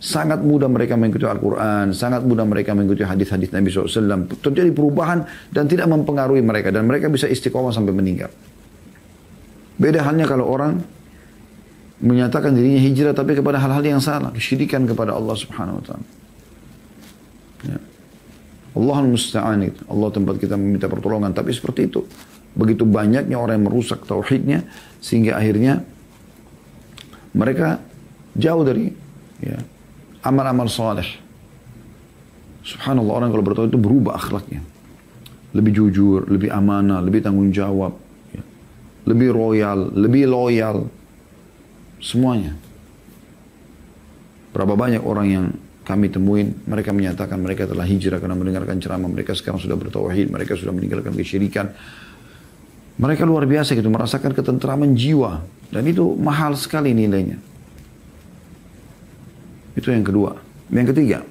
Sangat mudah mereka mengikuti Al-Quran, sangat mudah mereka mengikuti hadis-hadis Nabi SAW. Terjadi perubahan dan tidak mempengaruhi mereka. Dan mereka bisa istiqomah sampai meninggal. Beda halnya kalau orang menyatakan dirinya hijrah tapi kepada hal-hal yang salah. Kesyirikan kepada Allah Subhanahu Wa Taala. Ya. Allahul Musta'an itu. Allah tempat kita meminta pertolongan. Tapi seperti itu. Begitu banyaknya orang yang merusak tauhidnya. Sehingga akhirnya mereka jauh dari ya, amal-amal saleh. Subhanallah, orang kalau bertauhid itu berubah akhlaknya. Lebih jujur, lebih amanah, lebih tanggung jawab. Ya. Lebih royal, lebih loyal. Semuanya. Berapa banyak orang yang kami temuin, mereka menyatakan mereka telah hijrah karena mendengarkan ceramah. Mereka sekarang sudah bertauhid, mereka sudah meninggalkan kesyirikan. Mereka luar biasa gitu, merasakan ketentraman jiwa. Dan itu mahal sekali nilainya. Itu yang kedua. Yang ketiga,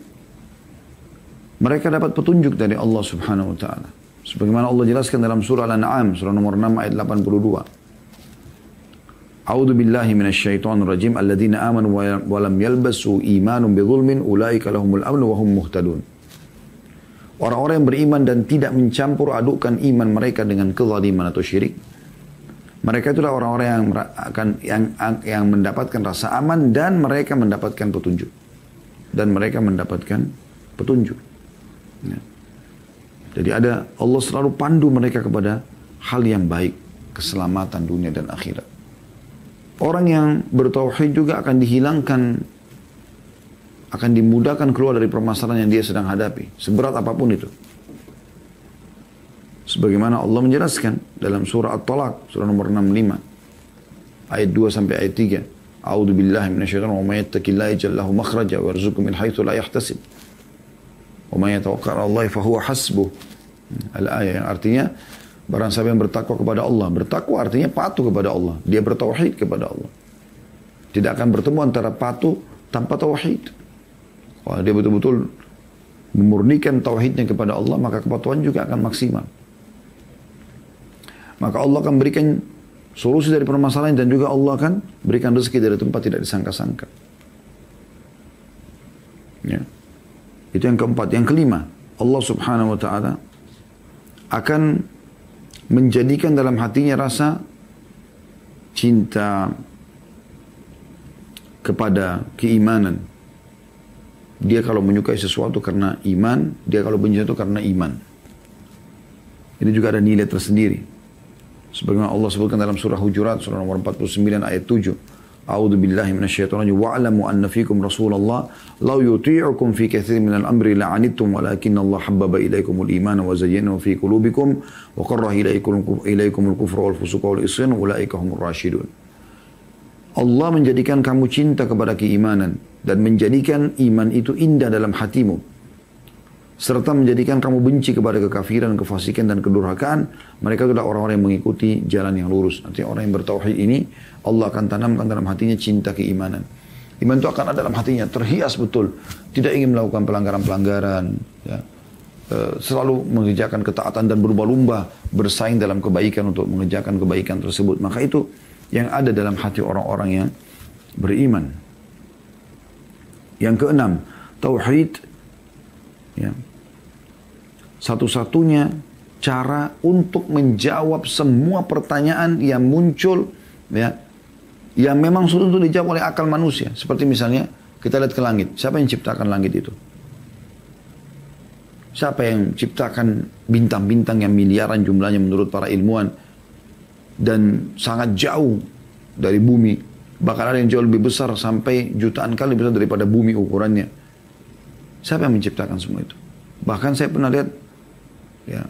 mereka dapat petunjuk dari Allah Subhanahu Wa Taala. Sebagaimana Allah jelaskan dalam surah Al-An'am, surah nomor 6 ayat 82. A'udzu billahi minasyaitonir rajim. Alladzina amanu wa lam yalbasu imanum bidzulmin ulaika lahumul amnu wa hum muhtadun. Orang-orang yang beriman dan tidak mencampur adukkan iman mereka dengan kezaliman atau syirik. Mereka itulah orang-orang yang mendapatkan rasa aman dan mereka mendapatkan petunjuk. Dan mereka mendapatkan petunjuk. Ya. Jadi Allah selalu pandu mereka kepada hal yang baik, keselamatan dunia dan akhirat. Orang yang bertauhid juga akan dihilangkan, akan dimudahkan keluar dari permasalahan yang dia sedang hadapi, seberat apapun itu. Sebagaimana Allah menjelaskan dalam surah At-Talaq, surah nomor 65, ayat 2 sampai ayat 3. A'udzu billahi minasyaitonir rajim. Wa may yattaqillaha yaj'al lahu makhraja wa yarzuqhu min haitsu la yahtasib. Wa may yatawakkal 'ala Allah fa huwa hasbuh. Al-ayat yang artinya barang siapa yang bertakwa kepada Allah. Bertakwa artinya patuh kepada Allah. Dia bertauhid kepada Allah. Tidak akan bertemu antara patuh tanpa tauhid. Kalau dia betul-betul memurnikan tauhidnya kepada Allah, maka kepatuhan juga akan maksimal. Maka Allah akan berikan solusi dari permasalahan dan juga Allah akan berikan rezeki dari tempat tidak disangka-sangka. Ya. Itu yang keempat. Yang kelima, Allah Subhanahu Wa Taala akan menjadikan dalam hatinya rasa cinta kepada keimanan. Dia kalau menyukai sesuatu karena iman, dia kalau benci itu karena iman. Ini juga ada nilai tersendiri. Sebagaimana Allah sebutkan dalam surah Hujurat, surah nomor 49 ayat 7. A'udzu billahi minasyaitonir rajim. Wa'lamu anna fikum Rasulullah law yuti'ukum fi katsirin minal amri la'anittum walakinna Allah habbaba ilaikumul iman wa zayyanahu fi qulubikum wa karraha ilaikumul kufra wal fusuqa wal isyan ulaika humur rasyidun. Allah menjadikan kamu cinta kepada keimanan dan menjadikan iman itu indah dalam hatimu. serta menjadikan kamu benci kepada kekafiran, kefasikan dan kedurhakaan, mereka adalah orang-orang yang mengikuti jalan yang lurus. Nanti orang yang bertauhid ini Allah akan tanamkan dalam hatinya cinta keimanan. Iman itu akan ada dalam hatinya, terhias betul, tidak ingin melakukan pelanggaran-pelanggaran, ya. Selalu mengerjakan ketaatan dan berlomba-lomba bersaing dalam kebaikan untuk mengerjakan kebaikan tersebut. Maka itu yang ada dalam hati orang-orang yang beriman. Yang keenam, tauhid, ya, satu-satunya cara untuk menjawab semua pertanyaan yang muncul, ya, yang memang sulit untuk dijawab oleh akal manusia. Seperti misalnya kita lihat ke langit, siapa yang ciptakan langit itu? Siapa yang ciptakan bintang-bintang yang miliaran jumlahnya menurut para ilmuwan dan sangat jauh dari bumi, bahkan ada yang jauh lebih besar sampai jutaan kali besar daripada bumi ukurannya. Siapa yang menciptakan semua itu? Bahkan saya pernah lihat, ya,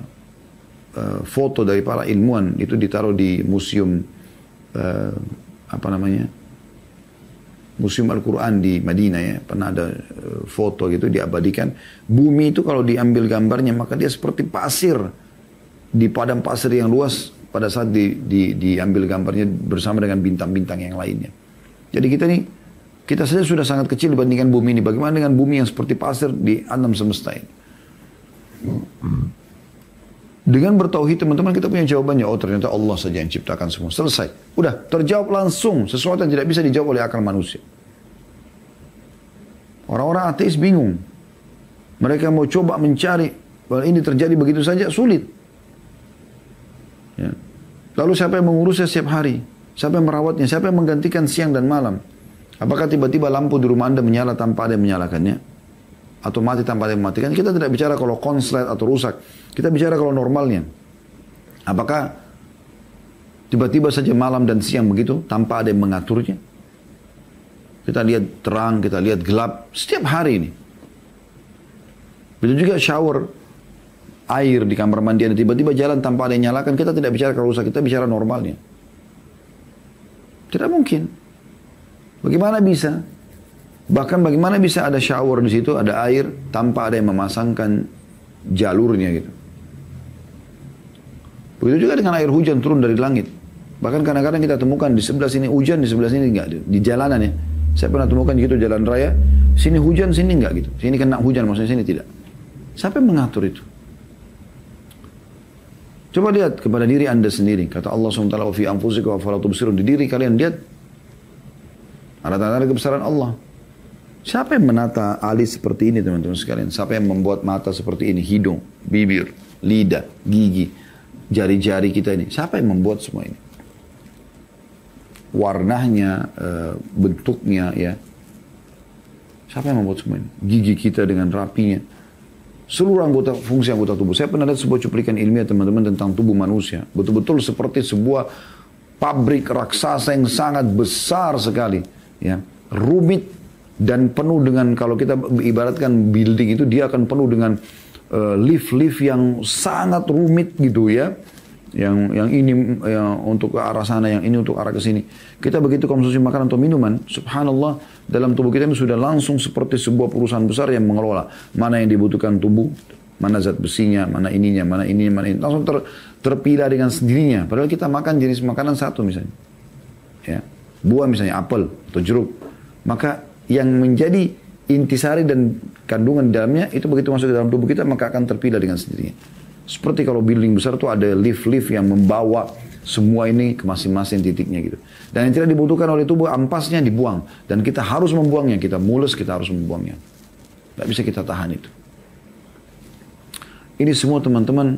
foto dari para ilmuwan itu ditaruh di museum Museum Al-Quran di Madinah, ya. Pernah ada foto gitu diabadikan. Bumi itu kalau diambil gambarnya maka dia seperti pasir di padang pasir yang luas pada saat diambil gambarnya bersama dengan bintang-bintang yang lainnya. Jadi kita saja sudah sangat kecil dibandingkan bumi ini. Bagaimana dengan bumi yang seperti pasir di alam semesta ini? Dengan bertauhid teman-teman kita punya jawabannya. Oh ternyata Allah saja yang ciptakan semua. Selesai. Udah terjawab langsung. Sesuatu yang tidak bisa dijawab oleh akal manusia. Orang-orang ateis bingung. Mereka mau coba mencari. Kalau ini terjadi begitu saja sulit. Ya. Lalu siapa yang mengurusnya setiap hari? Siapa yang merawatnya? Siapa yang menggantikan siang dan malam? Apakah tiba-tiba lampu di rumah Anda menyala tanpa ada yang menyalakannya? Atau mati tanpa ada yang mematikan? Kita tidak bicara kalau konslet atau rusak. Kita bicara kalau normalnya. Apakah tiba-tiba saja malam dan siang begitu tanpa ada yang mengaturnya? Kita lihat terang, kita lihat gelap setiap hari ini. Begitu juga shower air di kamar mandi ada tiba-tiba jalan tanpa ada yang nyalakan. Kita tidak bicara kalau rusak, kita bicara normalnya. Tidak mungkin. Bagaimana bisa? Bahkan bagaimana bisa ada shower di situ, ada air tanpa ada yang memasangkan jalurnya gitu. Begitu juga dengan air hujan turun dari langit. Bahkan kadang-kadang kita temukan di sebelah sini hujan, di sebelah sini enggak. Di jalanan ya. Saya pernah temukan gitu jalan raya, sini hujan, sini enggak gitu. Sini kena hujan, maksudnya sini tidak. Siapa yang mengatur itu? Coba lihat kepada diri Anda sendiri. Kata Allah SWT, "Wa fi anfusikum afala tubsirun." Di diri kalian lihat ada tanda-tanda kebesaran Allah. Siapa yang menata alis seperti ini teman-teman sekalian? Siapa yang membuat mata seperti ini? Hidung, bibir, lidah, gigi, jari-jari kita ini. Siapa yang membuat semua ini? Warnanya, bentuknya, ya. Siapa yang membuat semua ini? Gigi kita dengan rapinya. Seluruh fungsi anggota tubuh. Saya pernah lihat sebuah cuplikan ilmiah teman-teman tentang tubuh manusia. Betul-betul seperti sebuah pabrik raksasa yang sangat besar sekali. Ya, rumit dan penuh dengan, kalau kita ibaratkan building itu, dia akan penuh dengan lift-lift yang sangat rumit gitu ya. Yang ini untuk ke arah sana, yang ini untuk arah ke sini. Kita begitu konsumsi makanan atau minuman, subhanallah, dalam tubuh kita ini sudah langsung seperti sebuah perusahaan besar yang mengelola mana yang dibutuhkan tubuh, mana zat besinya, mana ininya, mana ini. Langsung terpilah dengan sendirinya. Padahal kita makan jenis makanan satu misalnya. Ya. Buah misalnya apel atau jeruk. Maka yang menjadi intisari dan kandungan di dalamnya itu begitu masuk ke dalam tubuh kita maka akan terpilah dengan sendirinya. Seperti kalau building besar itu ada lift-lift yang membawa semua ini ke masing-masing titiknya gitu. Dan yang tidak dibutuhkan oleh tubuh ampasnya dibuang. Dan kita harus membuangnya. Kita mules, kita harus membuangnya. Tidak bisa kita tahan itu. Ini semua teman-teman,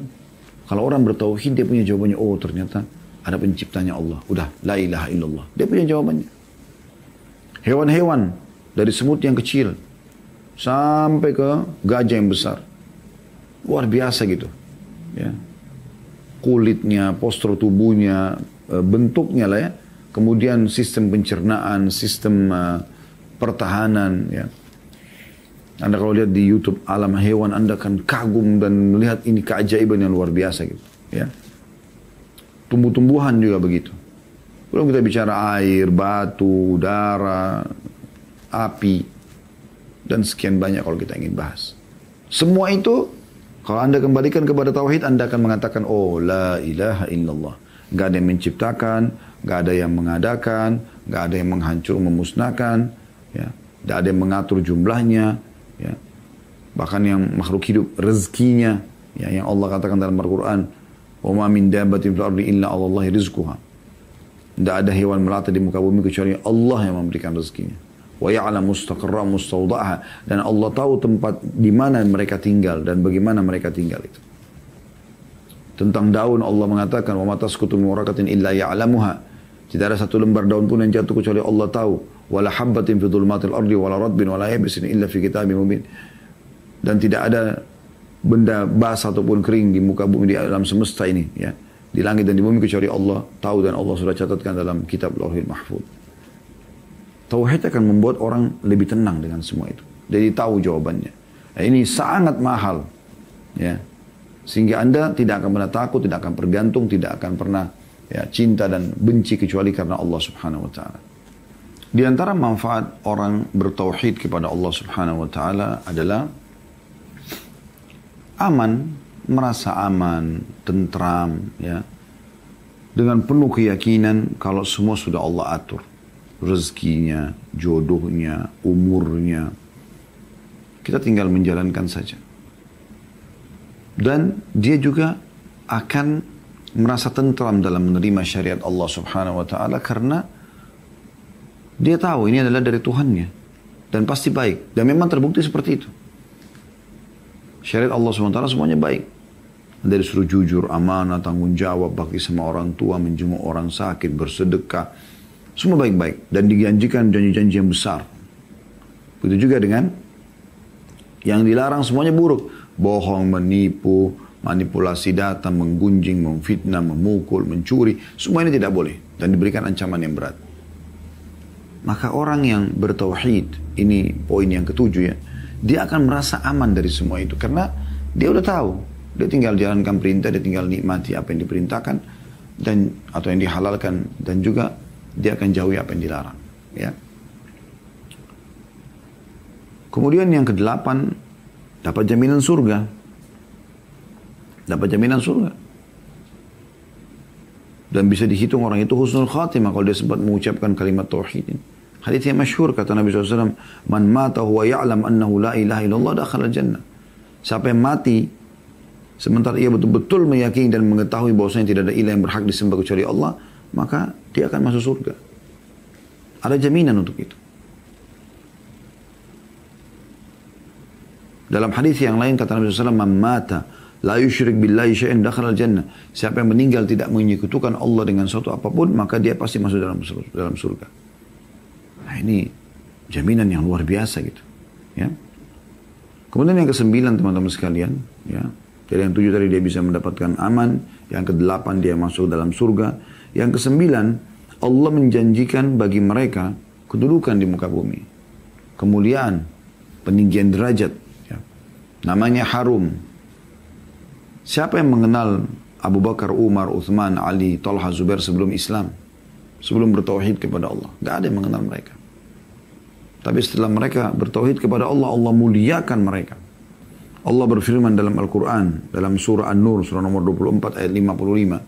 kalau orang bertauhid dia punya jawabannya. Oh ternyata ada penciptanya Allah. Udah, la ilaha illallah. Dia punya jawabannya. Hewan-hewan dari semut yang kecil sampai ke gajah yang besar. Luar biasa gitu. Ya. Kulitnya, postur tubuhnya, bentuknya lah ya. Kemudian sistem pencernaan, sistem pertahanan ya. Anda kalau lihat di YouTube alam hewan, Anda akan kagum dan melihat ini keajaiban yang luar biasa gitu ya. Tumbuh-tumbuhan juga begitu. Belum kita bicara air, batu, udara, api dan sekian banyak kalau kita ingin bahas. Semua itu, kalau Anda kembalikan kepada tauhid, Anda akan mengatakan, oh la ilaha illallah. Gak ada yang menciptakan, gak ada yang mengadakan, gak ada yang menghancur, memusnahkan, ya. Gak ada yang mengatur jumlahnya, ya. Bahkan yang makhluk hidup, rezekinya, ya, yang Allah katakan dalam Al-Quran, wa ma min dabbatin fil ardi illa 'ala Allahi rizquha. Tidak ada hewan melata di muka bumi kecuali Allah yang memberikan rezekinya. Wa ya'lamu mustaqarra mustawda'aha, dan Allah tahu tempat di mana mereka tinggal dan bagaimana mereka tinggal itu. Tentang daun Allah mengatakan, wa ma tasqutu min waraqatin illa ya'lamuha. Tidak ada satu lembar daun pun yang jatuh kecuali Allah tahu. Wala habbatin fi dhulumatil ardi wala radbin wala yabisin illa fi kitabim mubin. Dan tidak ada benda basah ataupun kering di muka bumi, di alam semesta ini, ya, di langit dan di bumi, kecuali Allah tahu dan Allah sudah catatkan dalam kitab Lauhil Mahfuz. Tauhid akan membuat orang lebih tenang dengan semua itu. Jadi tahu jawabannya. Nah, ini sangat mahal, ya, sehingga Anda tidak akan pernah takut, tidak akan bergantung, tidak akan pernah, ya, cinta dan benci kecuali karena Allah Subhanahu Wa Taala. Di antara manfaat orang bertauhid kepada Allah Subhanahu Wa Taala adalah aman, merasa aman, tentram, ya, dengan penuh keyakinan kalau semua sudah Allah atur, rezekinya, jodohnya, umurnya, kita tinggal menjalankan saja. Dan dia juga akan merasa tentram dalam menerima syariat Allah Subhanahu Wa Taala karena dia tahu ini adalah dari Tuhannya dan pasti baik, dan memang terbukti seperti itu. Syariat Allah SWT semuanya baik. Dari suruh jujur, amanah, tanggung jawab, bakti sama orang tua, menjenguk orang sakit, bersedekah. Semua baik-baik. Dan dijanjikan janji-janji yang besar. Begitu juga dengan yang dilarang semuanya buruk. Bohong, menipu, manipulasi data, menggunjing, memfitnah, memukul, mencuri. Semua ini tidak boleh. Dan diberikan ancaman yang berat. Maka orang yang bertauhid, ini poin yang ketujuh, ya, dia akan merasa aman dari semua itu. Karena dia udah tahu. Dia tinggal jalankan perintah, dia tinggal nikmati apa yang diperintahkan dan atau yang dihalalkan. Dan juga dia akan jauhi apa yang dilarang. Ya. Kemudian yang kedelapan, dapat jaminan surga. Dapat jaminan surga. Dan bisa dihitung orang itu husnul khatimah kalau dia sempat mengucapkan kalimat tauhid ini. Hadits yang masyhur kata Nabi SAW, man mata huwa ya'lam annahu la ilaha illallah dakhala jannah. Siapa yang mati sementara ia betul-betul meyakini dan mengetahui bahwasanya tidak ada ilah yang berhak disembah kecuali Allah, maka dia akan masuk surga. Ada jaminan untuk itu. Dalam hadis yang lain kata Nabi SAW, man mata la yusyrik billahi syai'an dakhala jannah. Siapa yang meninggal tidak menyekutukan Allah dengan sesuatu apapun, maka dia pasti masuk dalam surga. Nah, ini jaminan yang luar biasa gitu, ya. Kemudian yang kesembilan teman-teman sekalian, ya. Dari yang 7 tadi dia bisa mendapatkan aman, yang ke-8 dia masuk dalam surga, yang ke-9 Allah menjanjikan bagi mereka kedudukan di muka bumi, kemuliaan, peninggian derajat, ya. Namanya harum. Siapa yang mengenal Abu Bakar, Umar, Uthman, Ali, Talha, Zubair sebelum Islam? Sebelum bertauhid kepada Allah. Gak ada yang mengenal mereka. Tapi setelah mereka bertauhid kepada Allah, Allah muliakan mereka. Allah berfirman dalam Al-Quran, dalam surah An-Nur, surah nomor 24 ayat 55.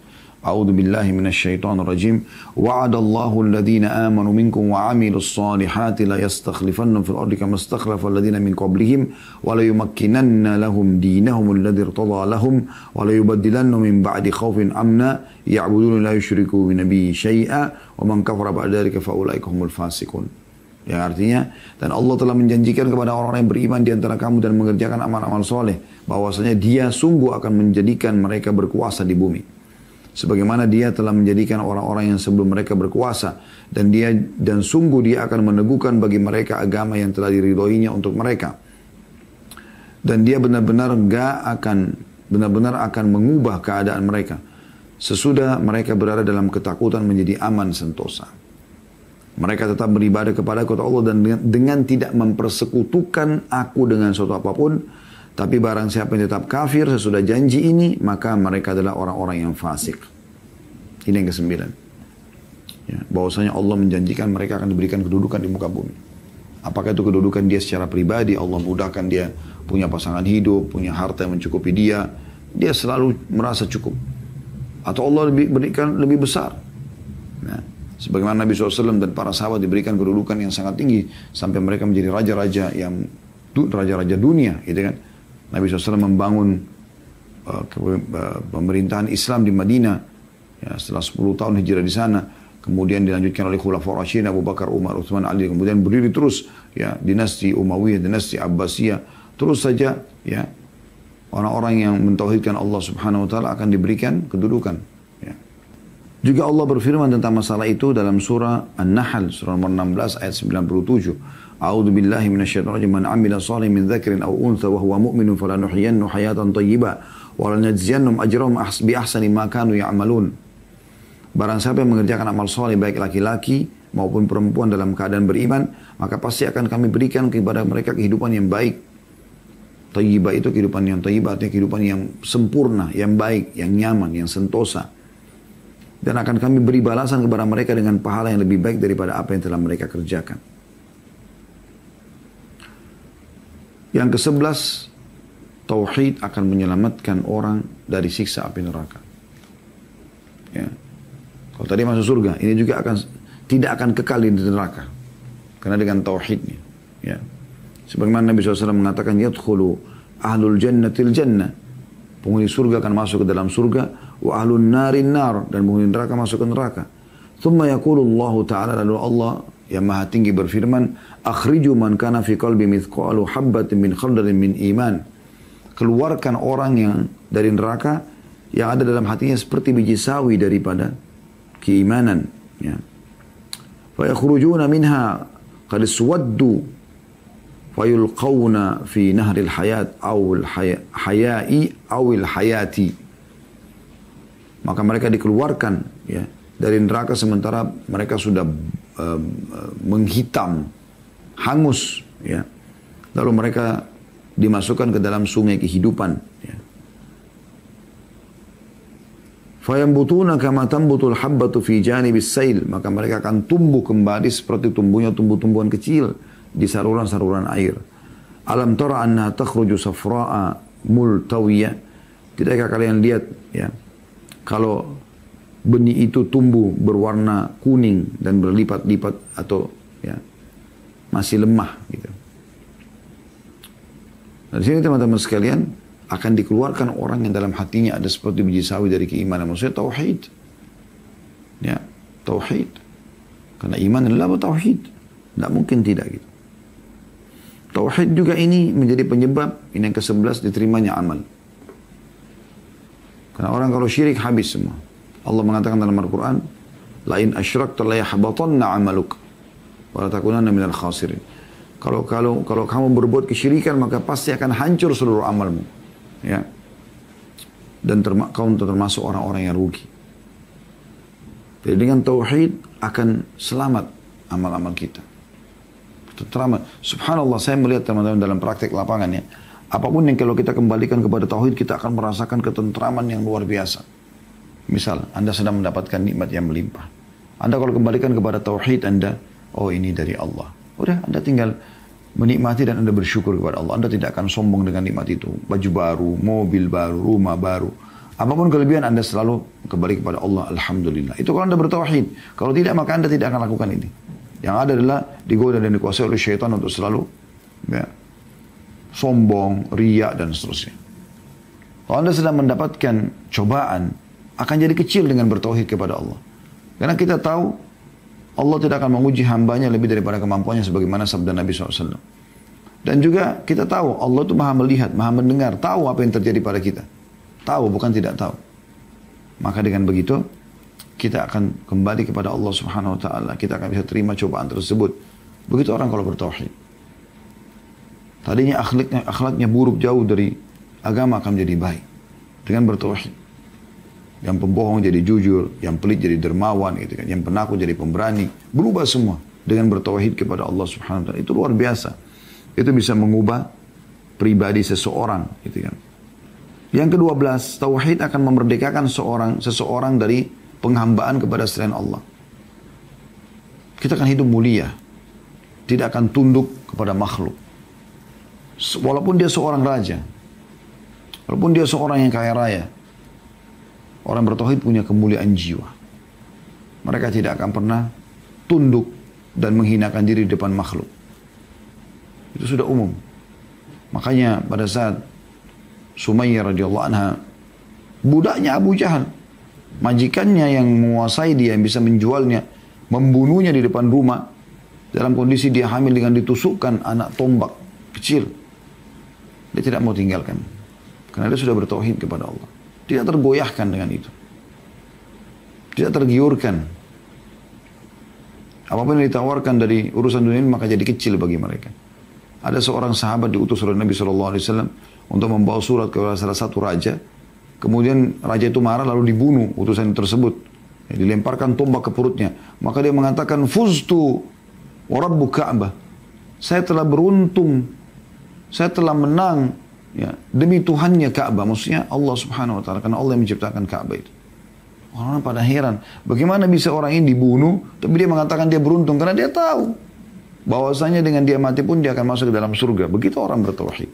A'udhu billahi minasyaitonir rajim. Wa'adallahu alladhina amanu minkum wa amilus salihati la yastakhlifannahum fil ardi kama istakhlafa alladhina min qablihim wa la yumakkinanna lahum dinahum alladhi irtada lahum wa la yubaddilannahum min ba'di khawfin amna ya'buduna la yushriku bi nabiyyi syai'a wa man kafara ba'da dhalika fa ulaika humul fasiqun. Yang artinya, dan Allah telah menjanjikan kepada orang-orang yang beriman di antara kamu dan mengerjakan amal-amal soleh, bahwasanya dia sungguh akan menjadikan mereka berkuasa di bumi. Sebagaimana dia telah menjadikan orang-orang yang sebelum mereka berkuasa. Dan sungguh dia akan meneguhkan bagi mereka agama yang telah diridhoinya untuk mereka. Dan dia benar-benar akan mengubah keadaan mereka. Sesudah mereka berada dalam ketakutan menjadi aman sentosa. Mereka tetap beribadah kepada Allah dan dengan tidak mempersekutukan aku dengan sesuatu apapun. Tapi barang siapa yang tetap kafir sesudah janji ini, maka mereka adalah orang-orang yang fasik. Ini yang ke-9. Ya, bahwasanya Allah menjanjikan mereka akan diberikan kedudukan di muka bumi. Apakah itu kedudukan dia secara pribadi, Allah mudahkan dia punya pasangan hidup, punya harta yang mencukupi dia, dia selalu merasa cukup. Atau Allah berikan lebih besar. Nah, sebagaimana Nabi SAW dan para sahabat diberikan kedudukan yang sangat tinggi sampai mereka menjadi raja-raja dunia, gitu kan. Nabi SAW membangun pemerintahan Islam di Madinah, ya, setelah 10 tahun hijrah di sana. Kemudian dilanjutkan oleh Khulafaur Rasyidin Abu Bakar, Umar, Utsman, Ali. Kemudian berdiri terus, ya, dinasti Umayyah, dinasti Abbasiyah. Terus saja, ya, orang-orang yang mentauhidkan Allah Subhanahu Wa Taala akan diberikan kedudukan. Ya. Juga Allah berfirman tentang masalah itu dalam surah An-Nahl, surah nomor 16 ayat 97. A'udzu billahi minasyaitonir rajim. Man 'amila shalihan min dzakarin aw untha wa huwa mu'minun falanuhyiyannahu hayatan thayyibah wa lanajziyannahum ajrahum bi ahsani ma kanu ya'malun. Barang siapa yang mengerjakan amal soleh baik laki-laki maupun perempuan dalam keadaan beriman, maka pasti akan kami berikan kepada mereka kehidupan yang baik. Thayyibah itu kehidupan yang thayyibah, artinya kehidupan yang sempurna, yang baik, yang nyaman, yang sentosa. Dan akan kami beri balasan kepada mereka dengan pahala yang lebih baik daripada apa yang telah mereka kerjakan. Yang ke-11, tauhid akan menyelamatkan orang dari siksa api neraka. Ya. Kalau tadi masuk surga, ini juga tidak akan kekal di neraka. Karena dengan tauhidnya. Ya. Sebagaimana Nabi SAW mengatakan, yadkhulu ahlul jannatil jannah. Penghuni surga akan masuk ke dalam surga. Wa ahlun narin nar. Dan penghuni neraka masuk ke neraka. Thumma yakulullahu ta'ala, lalu Allah yang maha tinggi berfirman, akhriju man kana fi qalbi mithqalu habbatin min khardalin min iman. Keluarkan orang yang dari neraka yang ada dalam hatinya seperti biji sawi daripada keimanan, ya. Fa yakhrujuna minha qad suwaddu fa yulqawna fi nahril hayat awil hayai awil hayati. Maka mereka dikeluarkan, ya, dari neraka sementara mereka sudah menghitam, hangus, ya. Lalu mereka dimasukkan ke dalam sungai kehidupan, ya. Fayambutuna kama tambutul habbatu fi janibis sail, maka mereka akan tumbuh kembali seperti tumbuhnya tumbuh-tumbuhan kecil di saluran-saluran air. Alam tara anna takhruju safra'a multawiyah. Tidakkah kalian lihat, ya, kalau benih itu tumbuh berwarna kuning dan berlipat-lipat atau, ya, masih lemah, gitu. Nah, di sini teman-teman sekalian, akan dikeluarkan orang yang dalam hatinya ada seperti biji sawi dari keimanan. Maksudnya tauhid. Ya, tauhid. Karena iman adalah tauhid. Tidak mungkin tidak, gitu. Tauhid juga ini menjadi penyebab, ini yang ke-11, diterimanya amal. Karena orang kalau syirik habis semua. Allah mengatakan dalam Al-Quran, lain asyrakta la yahbatanna amaluk wa la takunanna minal khasirin. Kalau kamu berbuat kesyirikan, maka pasti akan hancur seluruh amalmu. Ya. Dan kamu termasuk orang-orang yang rugi. Jadi dengan tauhid akan selamat amal-amal kita. Teramat. Subhanallah, saya melihat teman-teman dalam praktek lapangan, ya. Apapun yang kalau kita kembalikan kepada tauhid, kita akan merasakan ketentraman yang luar biasa. Misal, Anda sedang mendapatkan nikmat yang melimpah. Anda kalau kembalikan kepada tauhid Anda, oh ini dari Allah. Udah, Anda tinggal menikmati dan Anda bersyukur kepada Allah. Anda tidak akan sombong dengan nikmat itu. Baju baru, mobil baru, rumah baru. Apapun kelebihan Anda selalu kembali kepada Allah. Alhamdulillah. Itu kalau Anda bertauhid. Kalau tidak, maka Anda tidak akan lakukan ini. Yang ada adalah digoda dan dikuasai oleh syaitan untuk selalu, ya, sombong, riya, dan seterusnya. Kalau Anda sedang mendapatkan cobaan, akan jadi kecil dengan bertauhid kepada Allah. Karena kita tahu Allah tidak akan menguji hambanya lebih daripada kemampuannya, sebagaimana sabda Nabi SAW. Dan juga kita tahu Allah itu maha melihat, maha mendengar, tahu apa yang terjadi pada kita. Tahu, bukan tidak tahu. Maka dengan begitu, kita akan kembali kepada Allah Subhanahu Wa Taala. Kita akan bisa terima cobaan tersebut. Begitu orang kalau bertauhid. Tadinya akhlaknya buruk jauh dari agama akan menjadi baik dengan bertauhid. Yang pembohong jadi jujur, yang pelit jadi dermawan, gitu kan. Yang penakut jadi pemberani. Berubah semua dengan bertauhid kepada Allah Subhanahu Wa Taala. Itu luar biasa. Itu bisa mengubah pribadi seseorang, gitu kan. Yang ke-12, tauhid akan memerdekakan seseorang dari penghambaan kepada selain Allah. Kita akan hidup mulia. tidak akan tunduk kepada makhluk. Walaupun dia seorang raja, walaupun dia seorang yang kaya raya, orang bertauhid punya kemuliaan jiwa. Mereka tidak akan pernah tunduk dan menghinakan diri di depan makhluk. Itu sudah umum. Makanya pada saat Sumayyah radhiyallahu anha, budaknya Abu Jahal, majikannya yang menguasai dia, yang bisa menjualnya, membunuhnya di depan rumah, dalam kondisi dia hamil dengan ditusukkan anak tombak kecil. Dia tidak mau tinggalkan. Karena dia sudah bertauhid kepada Allah. Tidak tergoyahkan dengan itu. Tidak tergiurkan. Apapun yang ditawarkan dari urusan dunia ini maka jadi kecil bagi mereka. Ada seorang sahabat diutus oleh Nabi SAW untuk membawa surat ke salah satu raja. Kemudian raja itu marah lalu dibunuh utusan tersebut. Ya, dilemparkan tombak ke perutnya. Maka dia mengatakan, Fuztu wa Rabbu Ka'bah. Saya telah beruntung. Saya telah menang. Ya, demi Tuhannya Ka'bah. Maksudnya Allah subhanahu wa ta'ala. Karena Allah yang menciptakan Ka'bah itu. Orang pada heran. Bagaimana bisa orang ini dibunuh. Tapi dia mengatakan dia beruntung. Karena dia tahu. Bahwasanya dengan dia mati pun dia akan masuk ke dalam surga. Begitu orang bertauhid.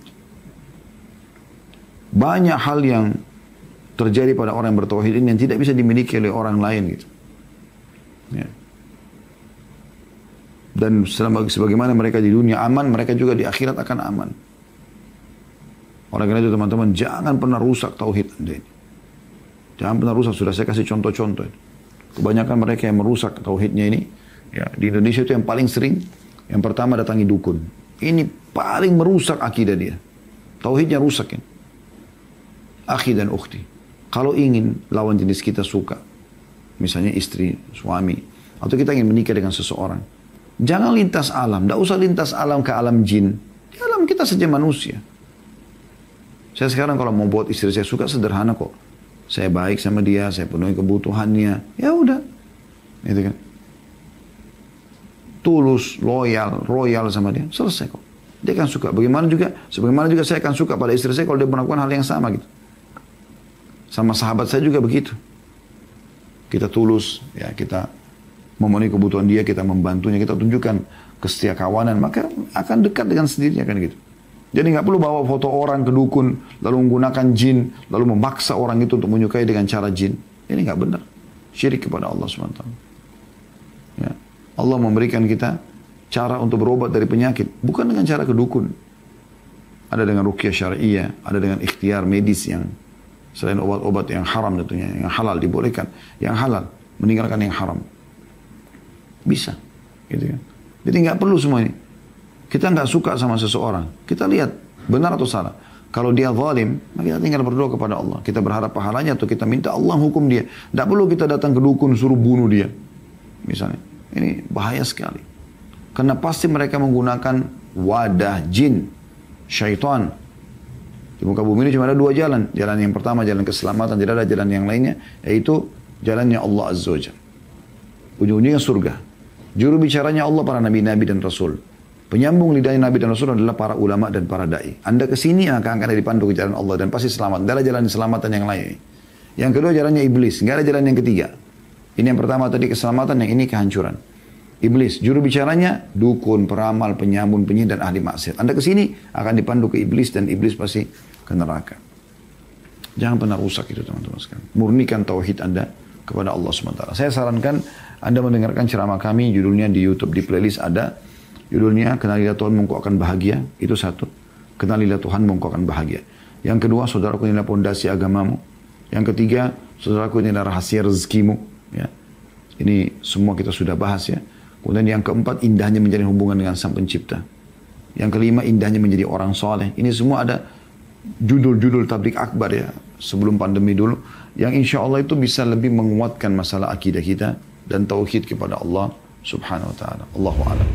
Banyak hal yang terjadi pada orang yang bertauhid ini yang tidak bisa dimiliki oleh orang lain gitu. Ya. Dan sebagaimana mereka di dunia aman, mereka juga di akhirat akan aman. Oleh karena itu teman-teman, jangan pernah rusak tauhid Anda ini. Jangan pernah rusak, sudah saya kasih contoh-contoh. Kebanyakan mereka yang merusak tauhidnya ini, ya, di Indonesia itu yang paling sering, yang pertama datangi dukun. Ini paling merusak akidah dia. Tauhidnya rusak ya. Akhi dan ukhti. Kalau ingin lawan jenis kita suka, misalnya istri, suami, atau kita ingin menikah dengan seseorang, jangan lintas alam. Tidak usah lintas alam ke alam jin. Di alam kita saja manusia. Saya sekarang kalau mau buat istri saya suka sederhana kok. Saya baik sama dia, saya penuhi kebutuhannya. Ya udah. Gitu kan. Tulus, loyal, royal sama dia. Selesai kok. Dia akan suka. Sebagaimana juga saya akan suka pada istri saya kalau dia melakukan hal yang sama gitu. Sama sahabat saya juga begitu. Kita tulus, ya kita memenuhi kebutuhan dia, kita membantunya, kita tunjukkan kesetiakawanan, kawanan, maka akan dekat dengan sendirinya kan gitu. Jadi nggak perlu bawa foto orang ke dukun, lalu menggunakan jin, lalu memaksa orang itu untuk menyukai dengan cara jin. Ini nggak benar. Syirik kepada Allah SWT. Ya. Allah memberikan kita cara untuk berobat dari penyakit, bukan dengan cara ke dukun. Ada dengan ruqyah syariah, ada dengan ikhtiar medis yang selain obat-obat yang haram tentunya, yang halal dibolehkan, yang halal meninggalkan yang haram. Bisa, gitu kan. Jadi nggak perlu semua ini. Kita nggak suka sama seseorang, kita lihat benar atau salah. Kalau dia zalim, maka kita tinggal berdoa kepada Allah. Kita berharap pahalanya atau kita minta Allah hukum dia. Tidak perlu kita datang ke dukun suruh bunuh dia. Misalnya, ini bahaya sekali. Karena pasti mereka menggunakan wadah jin, syaitan. Di muka bumi ini cuma ada dua jalan. Jalan yang pertama, jalan keselamatan. Tidak ada jalan yang lainnya, yaitu jalannya Allah Azza wa Jalla. Ujung-ujungnya surga. Juru bicaranya Allah, para nabi-nabi dan rasul. Penyambung lidahnya nabi dan rasul adalah para ulama dan para da'i. Anda kesini akan dipandu ke jalan Allah dan pasti selamat. Tidak ada jalan keselamatan yang lain. Yang kedua jalannya iblis. Tidak ada jalan yang ketiga. Ini yang pertama tadi keselamatan, yang ini kehancuran. Iblis, juru bicaranya dukun, peramal, penyambung, penyihir dan ahli maksiat. Anda kesini akan dipandu ke iblis dan iblis pasti ke neraka. Jangan pernah rusak itu teman-teman sekalian. Murnikan tauhid Anda kepada Allah SWT. Saya sarankan Anda mendengarkan ceramah kami, judulnya di YouTube, di playlist ada. Judulnya, Kenalilah Tuhan Engkau Akan Bahagia. Itu satu. Kenalilah Tuhan Engkau Akan Bahagia. Yang kedua, saudaraku, inilah pondasi agamamu. Yang ketiga, saudaraku, inilah rahasia rezekimu. Ya. Ini semua kita sudah bahas ya. Kemudian yang keempat, indahnya menjalin hubungan dengan Sang Pencipta. Yang kelima, indahnya menjadi orang soleh. Ini semua ada judul-judul tablik akbar ya. Sebelum pandemi dulu. Yang insya Allah itu bisa lebih menguatkan masalah akidah kita. Dan tauhid kepada Allah subhanahu wa ta'ala. Allahu a'lam.